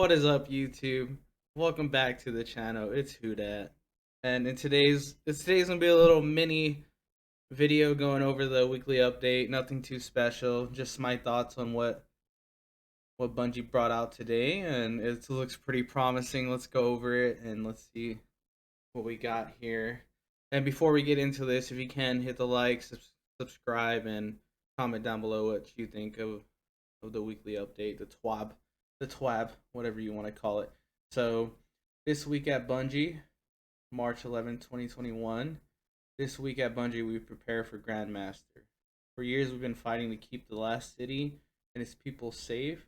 What is up, YouTube? Welcome back to the channel. It's Who Dat, and today's gonna be a little mini video going over the weekly update. Nothing too special, just my thoughts on what Bungie brought out today, and it looks pretty promising. Let's go over it and let's see what we got here. And before we get into this, if you can hit the like, subscribe, and comment down below what you think of the weekly update, the TWAB, whatever you want to call it. So, this week at Bungie, March 11, 2021. This week at Bungie, we prepare for Grandmaster. For years, we've been fighting to keep the last city and its people safe.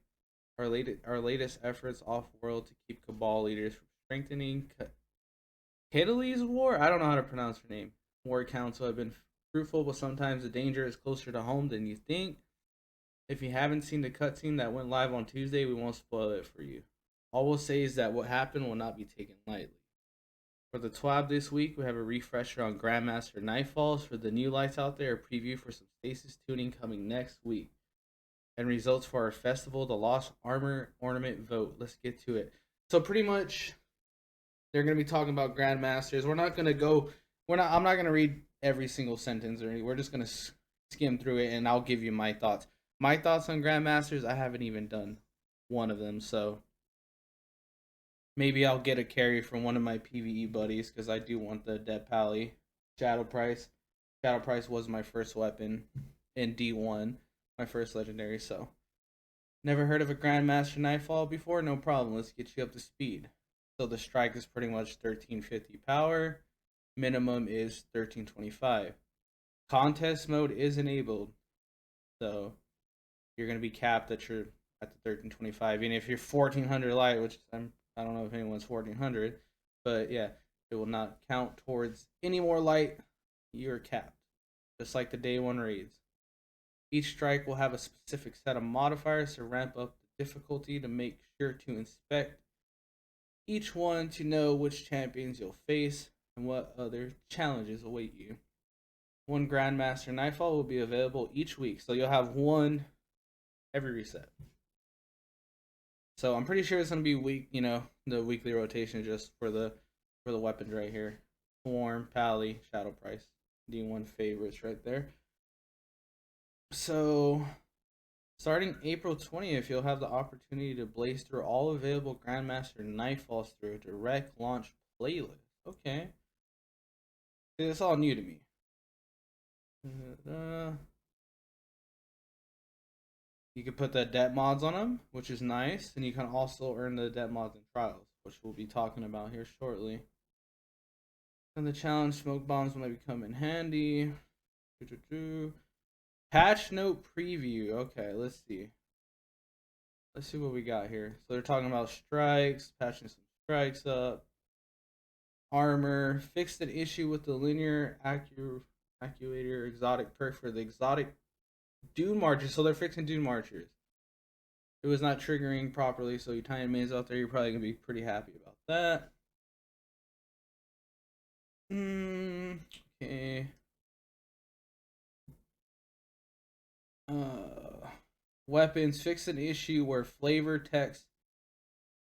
Our latest efforts off-world to keep Cabal leaders from strengthening Cataly's War. I don't know how to pronounce her name. War Council have been fruitful, but sometimes the danger is closer to home than you think. If you haven't seen the cutscene that went live on Tuesday, we won't spoil it for you. All we'll say is that what happened will not be taken lightly. For the TWAB this week, we have a refresher on Grandmaster Nightfalls. For the new lights out there, a preview for some stasis tuning coming next week. And results for our festival, the Lost Armor Ornament vote. Let's get to it. So pretty much, they're going to be talking about Grandmasters. I'm not going to read every single sentence or anything. We're just going to skim through it and I'll give you my thoughts. My thoughts on Grandmasters, I haven't even done one of them, so maybe I'll get a carry from one of my PvE buddies because I do want the Dead Pally Shadow Price. Shadow Price was my first weapon in D1, my first legendary, so. Never heard of a Grandmaster Nightfall before? No problem, let's get you up to speed. So the strike is pretty much 1350 power. Minimum is 1325. Contest mode is enabled, so you're going to be capped at the 1325. And if you're 1400 light, which I don't know if anyone's 1400, but yeah, it will not count towards any more light. You're capped, just like the day one raids. Each strike will have a specific set of modifiers to ramp up the difficulty to make sure to inspect each one to know which champions you'll face and what other challenges await you. One Grandmaster Nightfall will be available each week, so you'll have one every reset. So I'm pretty sure it's gonna be the weekly rotation just for the weapons right here. Swarm, Pally, Shadow Price, D1 favorites right there. So starting April 20th, you'll have the opportunity to blaze through all available Grandmaster Nightfalls through a direct launch playlist. Okay. See, it's all new to me. You can put the det mods on them, which is nice, and you can also earn the det mods in trials, which we'll be talking about here shortly. And the challenge smoke bombs might become in handy. Patch note preview. Okay, let's see. Let's see what we got here. So they're talking about strikes, patching some strikes up. Armor, fixed an issue with the linear actuator exotic perk for the exotic Dune Marchers, so they're fixing Dune Marchers. It was not triggering properly, so you tiny mains out there, you're probably going to be pretty happy about that. Okay. Weapons, fixed an issue where flavor text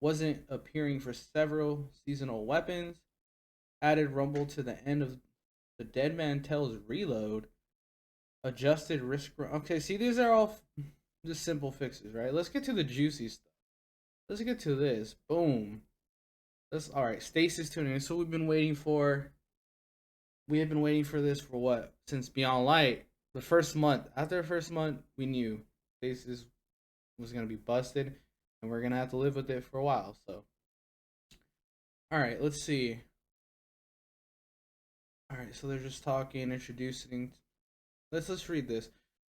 wasn't appearing for several seasonal weapons. Added rumble to the end of the Dead Man Tells reload. Adjusted risk. Okay, see, these are all just simple fixes, right? Let's get to the juicy stuff. Let's get to this. Boom. All right. Stasis tuning. This is what we've been waiting for. We have been waiting for this for what? Since Beyond Light. The first month. After the first month, we knew stasis was gonna be busted, and we're gonna have to live with it for a while. So, all right. Let's see. All right. So they're just talking, introducing. Let's read this.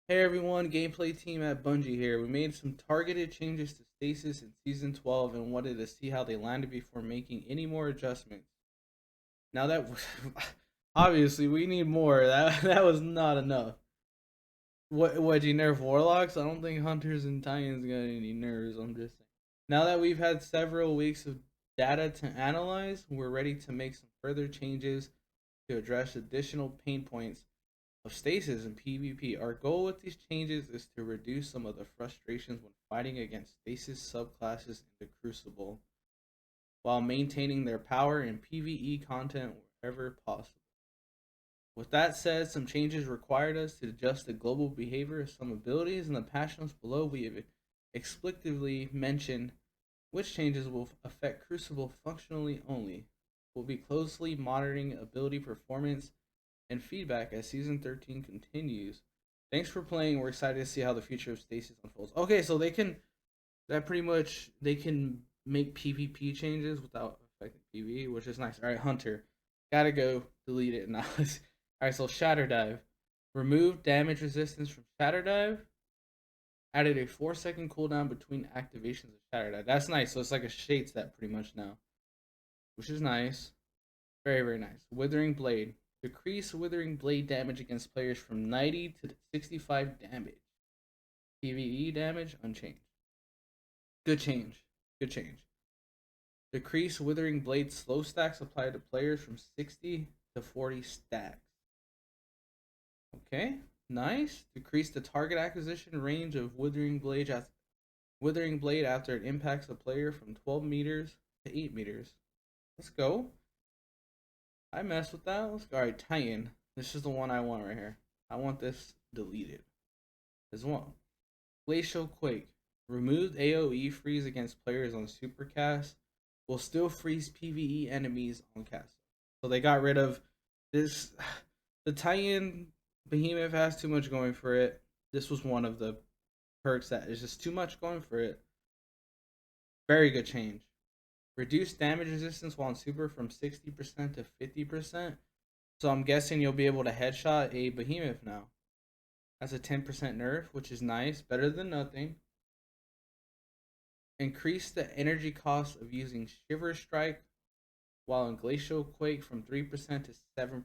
Hey everyone, gameplay team at Bungie here. We made some targeted changes to Stasis in Season 12 and wanted to see how they landed before making any more adjustments. Now that, obviously, we need more. That was not enough. What, you nerf Warlocks? I don't think Hunters and Titans got any nerfs, I'm just saying. Now that we've had several weeks of data to analyze, we're ready to make some further changes to address additional pain points of stasis and PvP. Our goal with these changes is to reduce some of the frustrations when fighting against stasis subclasses in the Crucible, while maintaining their power and PvE content wherever possible. With that said, some changes required us to adjust the global behavior of some abilities. In the patch notes below, we have explicitly mentioned which changes will affect Crucible functionally only. We'll be closely monitoring ability performance and feedback as Season 13 continues. Thanks for playing. We're excited to see how the future of Stasis unfolds. Okay, so they can make PvP changes without affecting PvE, which is nice. All right, Hunter, gotta go delete it now. All right, so Shatter Dive, remove damage resistance from Shatter Dive. Added a 4-second cooldown between activations of Shatter Dive. That's nice. So it's like a shade step pretty much now, which is nice. Very, very nice. Withering Blade, decrease Withering Blade damage against players from 90 to 65 damage. PvE damage unchanged. Good change. Good change. Decrease Withering Blade slow stacks applied to players from 60 to 40 stacks. Okay, nice. Decrease the target acquisition range of Withering Blade after it impacts a player from 12 meters to 8 meters. Let's go. I mess with that. Let's go. Alright, Titan. This is the one I want right here. I want this deleted. This one. Glacial Quake. Removed AoE freeze against players on Supercast. Will still freeze PvE enemies on cast. So they got rid of this. The Titan Behemoth has too much going for it. This was one of the perks that is just too much going for it. Very good change. Reduce damage resistance while on super from 60% to 50%. So I'm guessing you'll be able to headshot a Behemoth now. That's a 10% nerf, which is nice. Better than nothing. Increase the energy cost of using Shiver Strike while in Glacial Quake from 3% to 7%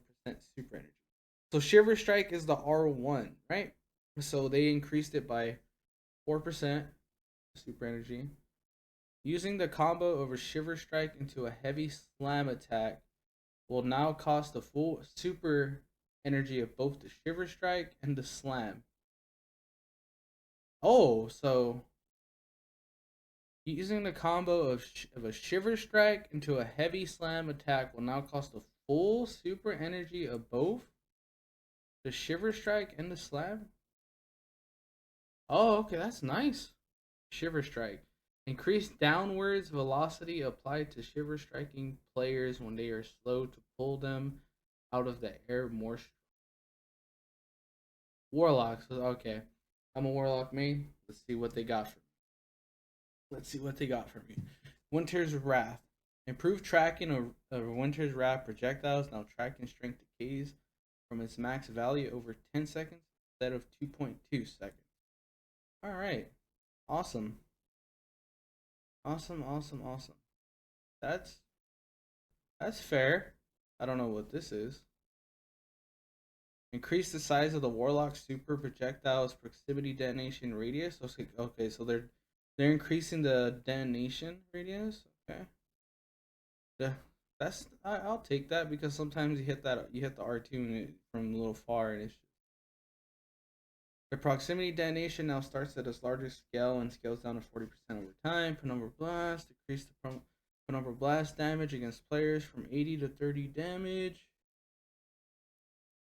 super energy. So Shiver Strike is the R1, right? So they increased it by 4% super energy. Using the combo of a Shiver Strike into a heavy slam attack will now cost the full super energy of both the Shiver Strike and the slam. Oh, so using the combo of a Shiver Strike into a heavy slam attack will now cost the full super energy of both the Shiver Strike and the slam. Oh, okay, that's nice. Shiver Strike. Increase downwards velocity applied to Shiver Striking players when they are slow to pull them out of the air more. Warlocks. Okay. I'm a Warlock main. Let's see what they got for me. Winter's Wrath. Improved tracking of Winter's Wrath projectiles now tracking strength decays from its max value over 10 seconds instead of 2.2 seconds. Alright. Awesome. That's fair. I don't know what this is. Increase the size of the Warlock super projectile's proximity detonation radius. Okay, so they're increasing the detonation radius. Okay. Yeah, I'll take that because sometimes you hit the R2 from a little far and it's the proximity detonation now starts at its largest scale and scales down to 40% over time. Penumbra Blast. Decrease the Penumbra Blast damage against players from 80 to 30 damage.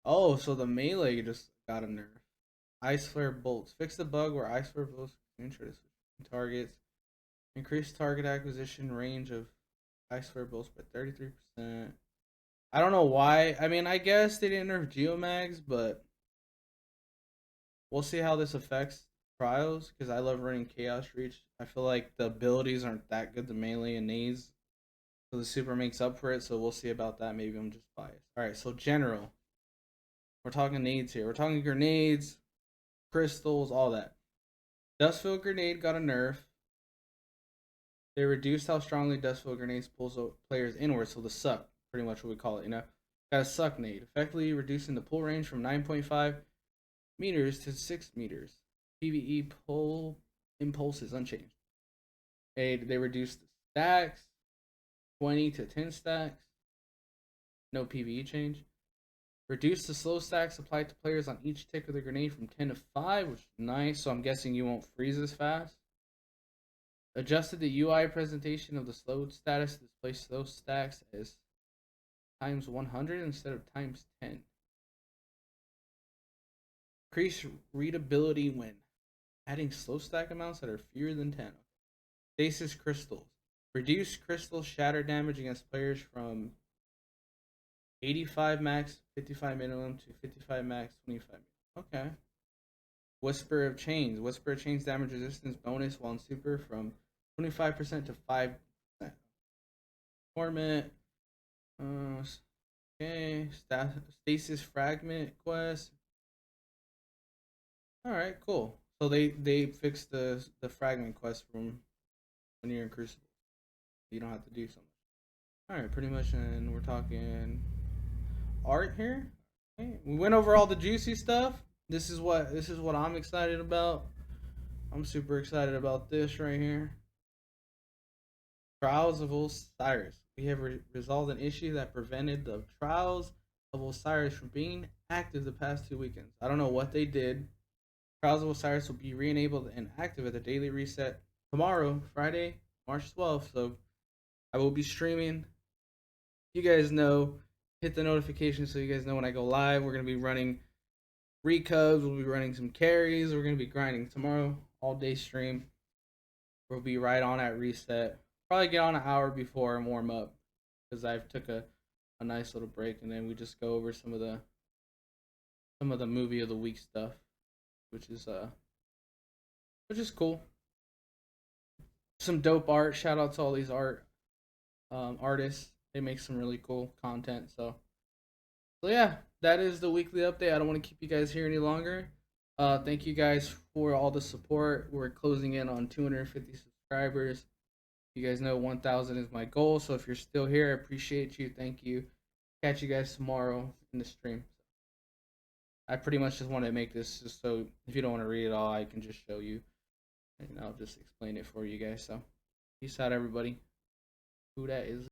Oh, so the melee just got a nerf. Ice Flare Bolts. Fix the bug where Ice Flare Bolts can try to switch targets. Increase target acquisition range of Ice Flare Bolts by 33%. I don't know why. I mean, I guess they didn't nerf Geomags, but we'll see how this affects trials because I love running Chaos Reach. I feel like the abilities aren't that good, the melee and nades. So the super makes up for it, so we'll see about that. Maybe I'm just biased. Alright, so general. We're talking nades here. We're talking grenades, crystals, all that. Dustfield Grenade got a nerf. They reduced how strongly Dustfield Grenades pulls players inward, so the suck, pretty much what we call it, you know? Got a suck nade, effectively reducing the pull range from 9.5 meters to 6 meters. PvE pull impulses unchanged. They reduced the stacks, 20 to 10 stacks. No PvE change. Reduce the slow stacks applied to players on each tick of the grenade from 10 to 5, which is nice. So I'm guessing you won't freeze as fast. Adjusted the UI presentation of the slow status to display slow stacks as times 100 instead of times 10. Increase readability when adding slow stack amounts that are fewer than 10. Stasis crystals. Reduce crystal shatter damage against players from 85 max, 55 minimum to 55 max, 25 minimum. Okay. Whisper of Chains. Whisper of Chains damage resistance bonus while in super from 25% to 5%. Torment. Okay. Stasis Fragment quest. Alright, cool. So they fixed the fragment quest from when you're in Crucible. You don't have to do so much. Alright, pretty much, and we're talking art here. Okay. We went over all the juicy stuff. This is what I'm excited about. I'm super excited about this right here. Trials of Osiris. We have resolved an issue that prevented the Trials of Osiris from being active the past 2 weekends. I don't know what they did. Trials of Osiris will be re-enabled and active at the daily reset tomorrow, Friday, March 12th. So I will be streaming. You guys know, hit the notification so you guys know when I go live. We're going to be running recubs. We'll be running some carries. We're going to be grinding tomorrow, all day stream. We'll be right on at reset. Probably get on an hour before and warm up because I took a nice little break, and then we just go over some of the movie of the week stuff, which is cool. Some dope art. Shout out to all these artists. They make some really cool content. So yeah, that is the weekly update. I don't want to keep you guys here any longer. Thank you guys for all the support. We're closing in on 250 subscribers. You guys know 1,000 is my goal. So if you're still here, I appreciate you. Thank you. Catch you guys tomorrow in the stream. I pretty much just want to make this just so if you don't want to read it all, I can just show you. And I'll just explain it for you guys. So peace out, everybody. Who that is.